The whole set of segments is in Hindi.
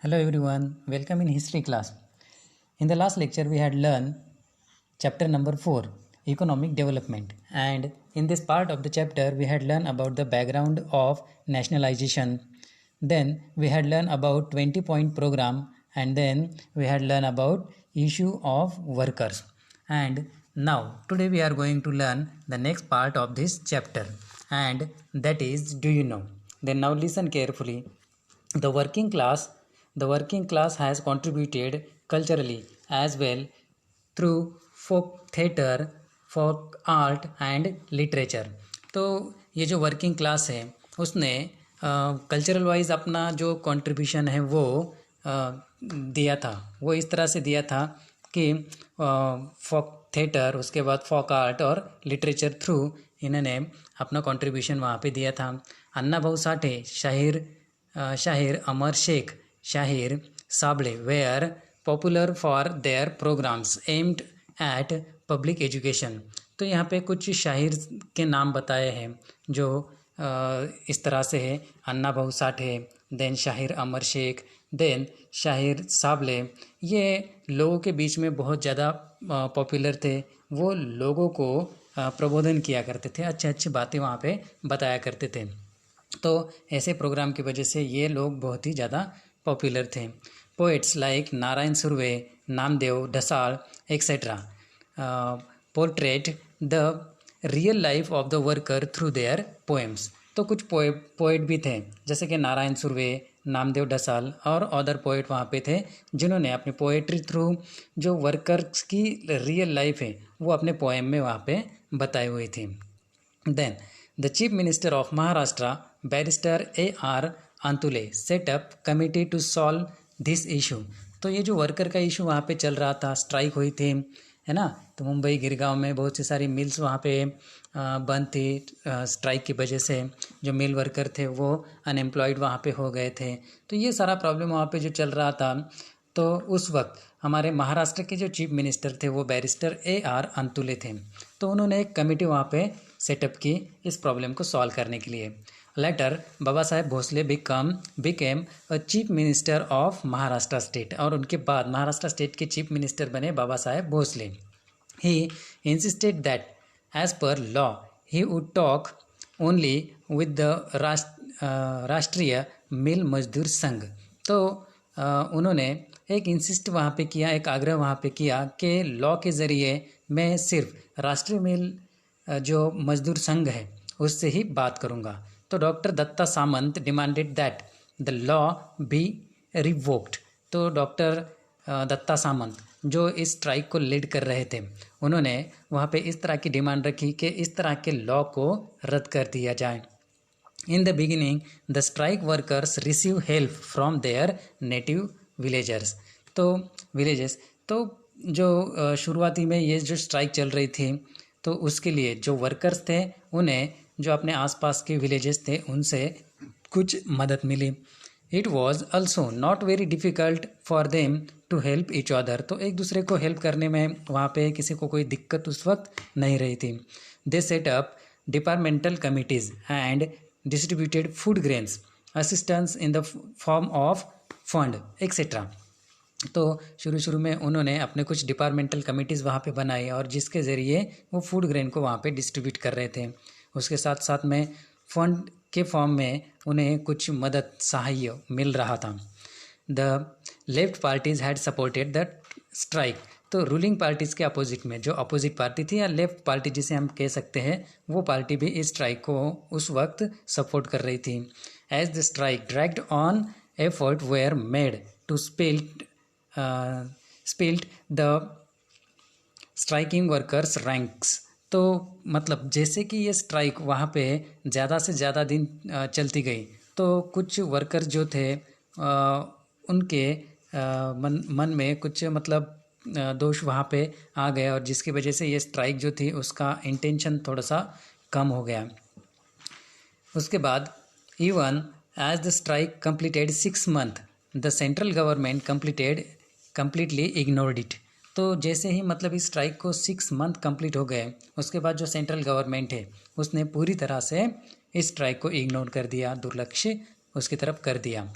Hello everyone, welcome in history class. In the last lecture we had learned chapter number 4, economic development, and in this part of the chapter we had learned about the background of nationalization. Then we had learned about 20-point program, and then we had learned about issue of workers. And now today we are going to learn the next part of this chapter, and that is, do you know? Then now listen carefully. The working class has contributed culturally as well through folk theatre, folk art and literature. तो ये जो वर्किंग क्लास है उसने कल्चरल वाइज अपना जो कंट्रीब्यूशन है वो दिया था। वो इस तरह से दिया था कि फोक थिएटर, उसके बाद फोक आर्ट और लिटरेचर थ्रू इन्होंने अपना कंट्रीब्यूशन वहाँ पे दिया था। Anna Bhau Sathe, Shahir Amar Shaikh, Shahir Sable were popular for their programmes aimed at public education. तो यहाँ पे कुछ शाहिर के नाम बताए हैं जो इस तरह से है। अन्ना भाऊ साठे, देन शाहिर अमर शेख, देन शाहिर साबले। ये लोगों के बीच में बहुत ज़्यादा पॉपुलर थे। वो लोगों को प्रबोधन किया करते थे, अच्छी अच्छी बातें वहाँ पे बताया करते थे। तो ऐसे प्रोग्राम की वजह से ये लोग बहुत ही ज़्यादा पॉपुलर थे। Poets like Narayan Surve, Namdeo, Dhasal etcetera portrait the real life of the worker through their poems. तो कुछ पोइट भी थे जैसे कि नारायण सुर्वे, नामदेव, ढसाल और अदर पोइट वहाँ पे थे जिन्होंने अपनी पोएट्री थ्रू जो वर्कर्स की रियल लाइफ है वो अपने पोएम में वहाँ पे बताई हुई थी। Then the chief minister of Maharashtra barrister A.R. Antulay set up committee to solve this issue. तो ये जो वर्कर का इशू वहाँ पे चल रहा था, स्ट्राइक हुई थी, है ना। तो मुंबई गिरगांव में बहुत सी सारी मिल्स वहाँ पे बंद थी। स्ट्राइक की वजह से जो मिल वर्कर थे वो अनएम्प्लॉयड वहाँ पे हो गए थे। तो ये सारा प्रॉब्लम वहाँ पे जो चल रहा था, तो उस वक्त हमारे महाराष्ट्र के जो चीफ मिनिस्टर थे वो बैरिस्टर A.R. अंतुले थे। तो उन्होंने एक कमेटी वहाँ पे सेटअप की इस प्रॉब्लम को सॉल्व करने के लिए। Later Baba Saheb Bhosale became a chief minister of Maharashtra state. और उनके बाद महाराष्ट्र स्टेट के चीफ मिनिस्टर बने Baba Saheb Bhosale. He insisted that as per law he would talk only with the Rashtriya Mill मजदूर संघ। तो उन्होंने एक इंसिस्ट वहाँ पे किया, एक आग्रह वहाँ पे किया कि लॉ के ज़रिए मैं सिर्फ राष्ट्रीय मिल जो मजदूर संघ है उससे ही बात करूँगा। तो doctor Datta Samant demanded that the law be revoked. तो डॉक्टर दत्ता सामंत जो इस स्ट्राइक को लीड कर रहे थे, उन्होंने वहाँ पे इस तरह की डिमांड रखी कि इस तरह के लॉ को रद्द कर दिया जाए। In the beginning the strike workers receive help from there native villagers. तो जो शुरुआती में ये जो स्ट्राइक चल रही थी, तो उसके लिए जो वर्कर्स थे उन्हें जो अपने आसपास के विलेजेस थे उनसे कुछ मदद मिली। It was also not very difficult for them to help each other. तो एक दूसरे को हेल्प करने में वहाँ पे किसी को कोई दिक्कत उस वक्त नहीं रही थी। They set up departmental committees and distributed food grains, assistance in the form of fund etcetera. तो शुरू में उन्होंने अपने कुछ डिपार्टमेंटल कमिटीज़ वहाँ पे बनाई और जिसके ज़रिए वो फूड ग्रेन को वहाँ पे डिस्ट्रीब्यूट कर रहे थे। उसके साथ साथ में फंड के फॉर्म में उन्हें कुछ मदद सहाय्य मिल रहा था। The left parties had supported the strike. तो रूलिंग पार्टीज़ के अपोजिट में जो अपोजिट पार्टी थी या लेफ्ट पार्टी जिसे हम कह सकते हैं, वो पार्टी भी इस स्ट्राइक को उस वक्त सपोर्ट कर रही थी। As the strike dragged on effort were made to split the striking workers ranks. तो मतलब जैसे कि ये स्ट्राइक वहाँ पे ज़्यादा से ज़्यादा दिन चलती गई, तो कुछ वर्कर्स जो थे उनके मन में कुछ मतलब दोष वहाँ पे आ गए और जिसकी वजह से ये स्ट्राइक जो थी उसका इंटेंशन थोड़ा सा कम हो गया। उसके बाद even as the strike completed 6 month the central government completely ignored it। तो जैसे ही मतलब इस स्ट्राइक को 6 मंथ कंप्लीट हो गए, उसके बाद जो सेंट्रल गवर्नमेंट है उसने पूरी तरह से इस स्ट्राइक को इग्नोर कर दिया, दुर्लक्ष्य उसकी तरफ कर दिया।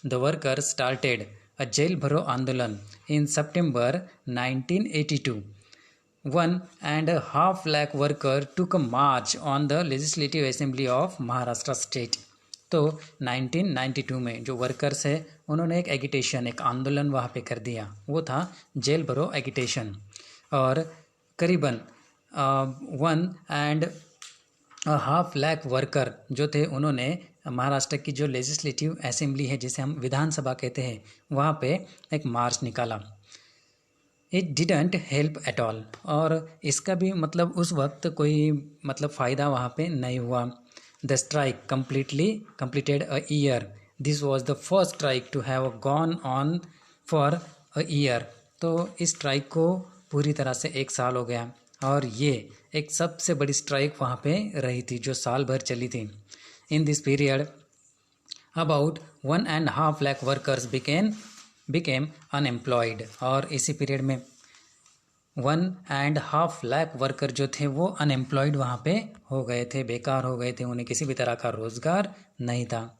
the workers started a jail bharo andolan in September 1982. 1.5 lakh workers took a march on the Legislative Assembly of Maharashtra State. तो 1992 में जो वर्कर्स है उन्होंने एक एगिटेशन, एक आंदोलन वहाँ पे कर दिया, वो था जेल भरो एगिटेशन। और करीबन 1.5 लाख वर्कर जो थे उन्होंने महाराष्ट्र की जो लेजिस्लेटिव असेंबली है, जिसे हम विधानसभा कहते हैं, वहाँ पे एक मार्च निकाला। It didn't help at all, और इसका भी मतलब उस वक्त कोई मतलब फ़ायदा वहाँ पे नहीं हुआ। The strike completed a year. This was the first strike to have gone on for a year. तो इस स्ट्राइक को पूरी तरह से 1 साल हो गया, और ये एक सबसे बड़ी स्ट्राइक वहाँ पे रही थी जो साल भर चली थी। In this period about 1.5 lakh workers became unemployed, और इसी पीरियड में 1.5 लाख वर्कर जो थे वो अनएम्प्लॉयड वहाँ पे हो गए थे, बेकार हो गए थे, उन्हें किसी भी तरह का रोज़गार नहीं था।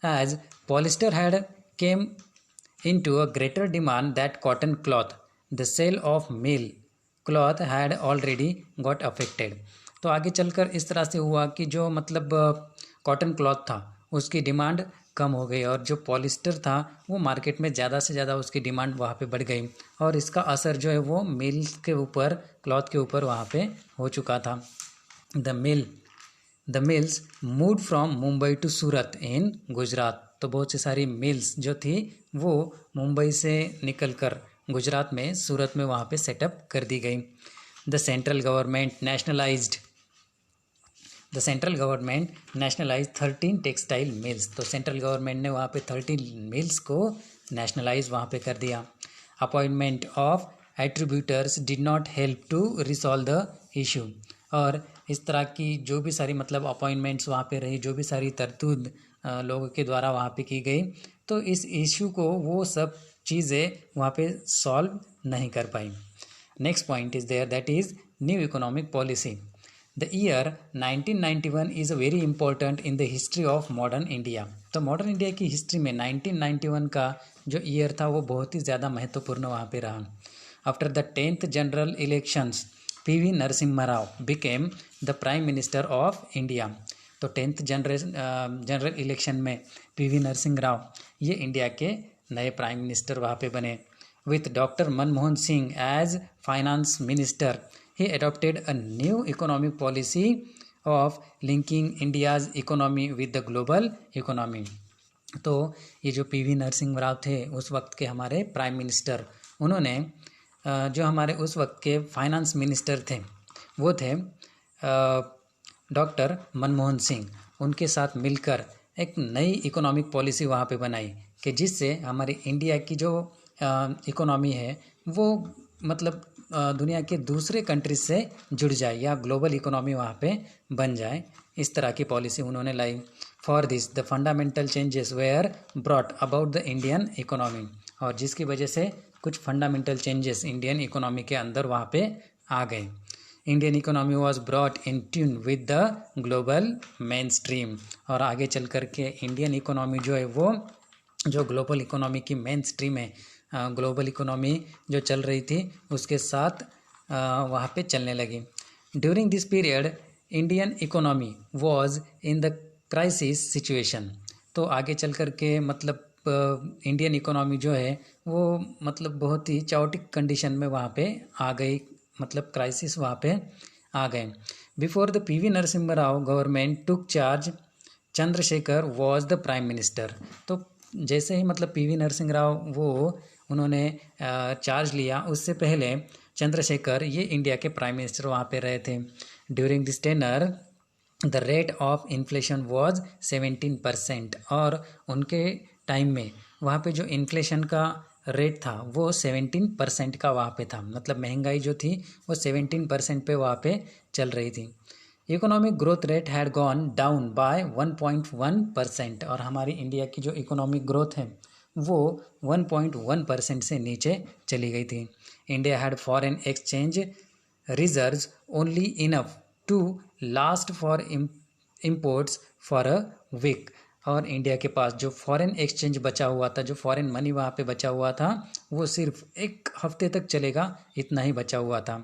As polyester had came in to a greater demand that cotton cloth, the sale of mill cloth had already got affected. तो आगे चलकर इस तरह से हुआ कि जो मतलब कॉटन क्लॉथ था उसकी डिमांड कम हो गई, और जो पॉलिस्टर था वो मार्केट में ज़्यादा से ज़्यादा उसकी डिमांड वहाँ पे बढ़ गई, और इसका असर जो है वो मिल के ऊपर, क्लॉथ के ऊपर वहाँ पे हो चुका था। The mills moved from Mumbai to Surat in Gujarat. तो बहुत सी सारी मिल्स जो थी वो मुंबई से निकलकर गुजरात में, सूरत में वहाँ पे सेटअप कर दी गई। The central government nationalised 13 textile mills. तो सेंट्रल गवर्नमेंट ने वहाँ पे 13 मिल्स को नेशनलाइज वहाँ पे कर दिया। Appointment of arbitrators did not help to resolve the issue, और इस तरह की जो भी सारी मतलब अपॉइंटमेंट्स वहाँ पे रही, जो भी सारी तरतूद लोगों के द्वारा वहाँ पे की गई, तो इस इशू को वो सब चीज़ें वहाँ पे सॉल्व नहीं कर पाई। Next point is there, that is new economic policy. The year 1991 is a very important in the history of modern India. तो मॉडर्न इंडिया की हिस्ट्री में 1991 का जो ईयर था वो बहुत ही ज़्यादा महत्वपूर्ण वहाँ पे रहा। After the 10th general elections PV Narasimha Rao became the prime minister of India. तो 10th जनरल इलेक्शन में PV नरसिम्हा राव ये इंडिया के नए प्राइम मिनिस्टर वहाँ पे बने। With doctor Manmohan Singh as finance minister, he adopted a new economic policy of linking India's economy with the global economy. तो ये जो PV नरसिम्हा राव थे उस वक्त के हमारे प्राइम मिनिस्टर, उन्होंने जो हमारे उस वक्त के फाइनेंस मिनिस्टर थे वो थे डॉक्टर मनमोहन सिंह, उनके साथ मिलकर एक नई इकोनॉमिक पॉलिसी वहाँ पे बनाई कि जिससे हमारी इंडिया की जो इकोनॉमी है वो मतलब दुनिया के दूसरे कंट्रीज से जुड़ जाए या ग्लोबल इकोनॉमी वहाँ पे बन जाए। इस तरह की पॉलिसी उन्होंने लाई। For this the fundamental changes were brought about the Indian economy, और जिसकी वजह से कुछ फंडामेंटल चेंजेस इंडियन इकोनॉमी के अंदर वहाँ पे आ गए। Indian economy was brought in tune with the global main stream, और आगे चल कर के इंडियन इकोनॉमी जो है वो जो ग्लोबल इकोनॉमी की मेन स्ट्रीम है, ग्लोबल इकोनॉमी जो चल रही थी उसके साथ वहाँ पे चलने लगी। During this period Indian economy was in the crisis situation. तो आगे चल कर के मतलब इंडियन इकोनॉमी जो है वो मतलब बहुत ही चाओटिक कंडीशन में वहाँ पे आ गई, मतलब क्राइसिस वहाँ पे आ गए। Before the PV Narasimha Rao government took charge, Chandrashekhar was the prime minister. तो जैसे ही मतलब PV नरसिम्हा राव वो उन्होंने चार्ज लिया, उससे पहले चंद्रशेखर ये इंडिया के प्राइम मिनिस्टर वहाँ पे रहे थे। During this tenure the rate of inflation was 17%, और उनके टाइम में वहाँ पे जो इन्फ्लेशन का रेट था वो 17% का वहाँ पे था, मतलब महंगाई जो थी वो 17% पे वहाँ पे चल रही थी। Economic growth rate had gone down by 1.1%, और हमारी इंडिया की जो इकोनॉमिक ग्रोथ है वो 1.1% से नीचे चली गई थी। India had foreign exchange reserves only enough to last for imports for a week, और इंडिया के पास जो फॉरेन एक्सचेंज बचा हुआ था, जो फॉरेन मनी वहाँ पे बचा हुआ था, वो सिर्फ 1 हफ्ते तक चलेगा, इतना ही बचा हुआ था।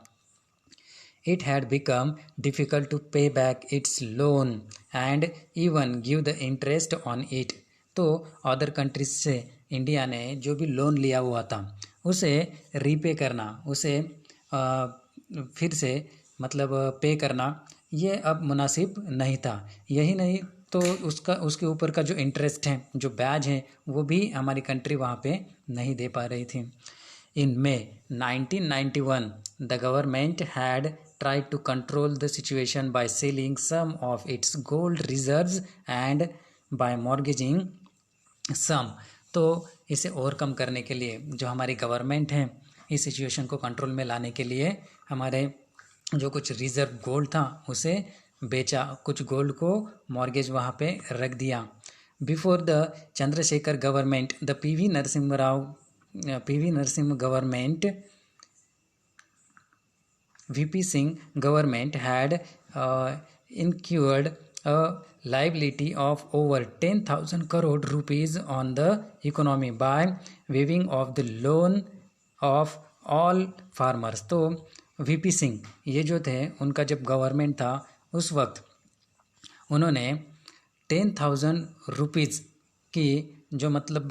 It had become difficult to pay back its loan and even give the interest on it. तो अदर कंट्रीज से इंडिया ने जो भी लोन लिया हुआ था उसे रीपे करना, उसे फिर से मतलब पे करना, ये अब मुनासिब नहीं था। यही नहीं तो उसके ऊपर का जो इंटरेस्ट है, जो ब्याज है, वो भी हमारी कंट्री वहाँ पे नहीं दे पा रही थी। In May 1991, the government had tried to control the situation by selling some of its gold reserves and by mortgaging some. तो इसे ओवरकम करने के लिए जो हमारी गवर्नमेंट है, इस सिचुएशन को कंट्रोल में लाने के लिए हमारे जो कुछ रिजर्व गोल्ड था उसे बेचा, कुछ गोल्ड को मॉर्गेज वहाँ पे रख दिया। Before the Chandrashekhar government, the PV Narasimha government, VP Singh government had incurred a liability of over 10,000 crore rupees on the economy by waiving of the loan of all farmers. तो VP सिंह ये जो थे, उनका जब गवर्नमेंट था उस वक्त उन्होंने 10,000 रुपीज़ की जो मतलब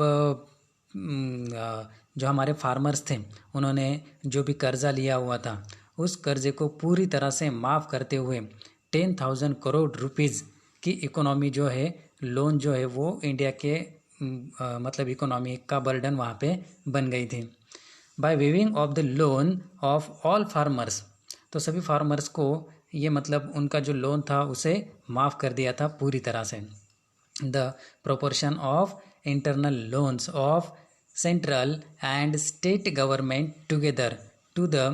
जो हमारे फार्मर्स थे उन्होंने जो भी कर्ज़ा लिया हुआ था उस कर्ज़े को पूरी तरह से माफ़ करते हुए 10,000 करोड़ रुपीज़ की इकोनॉमी जो है, लोन जो है, वो इंडिया के मतलब इकोनॉमी का बर्डन वहाँ पे बन गई थी। By waiving off the loan of all farmers, तो सभी फार्मर्स को ये मतलब उनका जो लोन था उसे माफ़ कर दिया था पूरी तरह से। The proportion of internal loans of central and state government together to the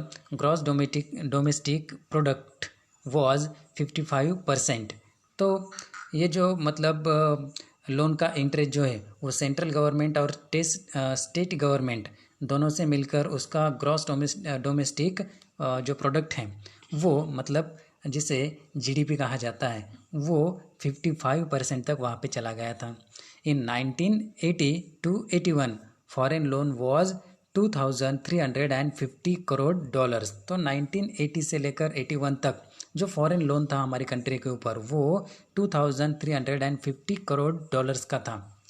gross domestic product was 55%. तो ये जो मतलब लोन का इंटरेस्ट जो है वो सेंट्रल गवर्नमेंट और स्टेट गवर्नमेंट दोनों से मिलकर उसका ग्रॉस डोमेस्टिक जो प्रोडक्ट है वो मतलब जिसे GDP कहा जाता है, वो 55% तक वहाँ पे चला गया था। In 1980 to 81, foreign loan was 2,350 crore dollars. तो 1980 से लेकर 81 तक जो फॉरेन लोन था हमारी कंट्री के ऊपर वो 2,350 करोड़ डॉलर्स का था।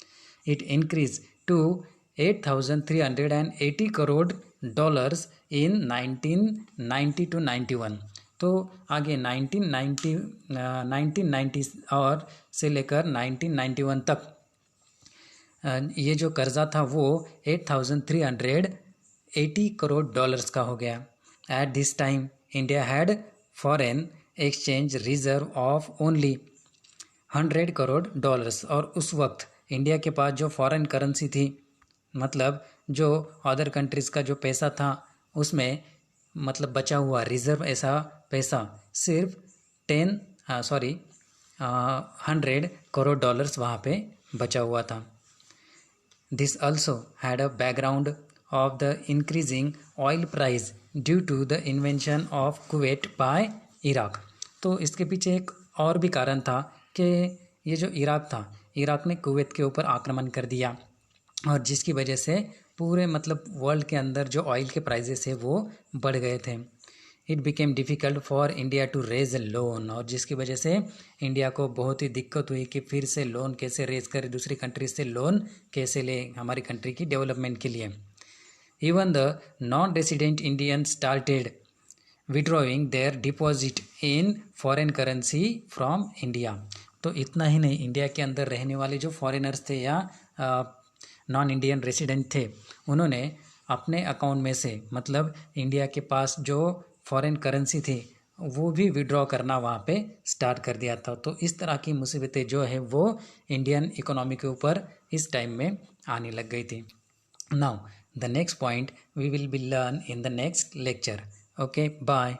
It increase to 8,380 crore dollars in 1990 to 91। तो आगे 1990 और से लेकर 1991 तक ये जो कर्ज़ा था वो 8,380 करोड़ डॉलर्स का हो गया। At this time India had foreign exchange reserve of only 100 crore dollars. और उस वक्त इंडिया के पास जो फॉरेन करेंसी थी, मतलब जो अदर कंट्रीज़ का जो पैसा था उसमें मतलब बचा हुआ रिज़र्व ऐसा पैसा सिर्फ 100 करोड़ डॉलर्स वहाँ पे बचा हुआ था। This also had a background of the increasing oil price due to the invasion of Kuwait by Iraq। तो इसके पीछे एक और भी कारण था कि ये जो इराक था, इराक ने कुवैत के ऊपर आक्रमण कर दिया और जिसकी वजह से पूरे मतलब वर्ल्ड के अंदर जो ऑयल के प्राइजेस है वो बढ़ गए थे। It became difficult for India to raise a loan, और जिसकी वजह से इंडिया को बहुत ही दिक्कत हुई कि फिर से लोन कैसे रेज करे, दूसरी कंट्री से लोन कैसे ले हमारी कंट्री की डेवलपमेंट के लिए। Even the non resident Indian started withdrawing their deposit in foreign currency from India. तो इतना ही नहीं, इंडिया के अंदर रहने वाले जो फॉरेनर्स थे या नॉन इंडियन रेसिडेंट थे, उन्होंने अपने अकाउंट में से मतलब इंडिया के पास जो फॉरेन करेंसी थी वो भी विड्रॉ करना वहाँ पे स्टार्ट कर दिया था। तो इस तरह की मुसीबतें जो है वो इंडियन इकोनॉमी के ऊपर इस टाइम में आने लग गई थी। Now the next point we will be learn in the next lecture. Okay, bye.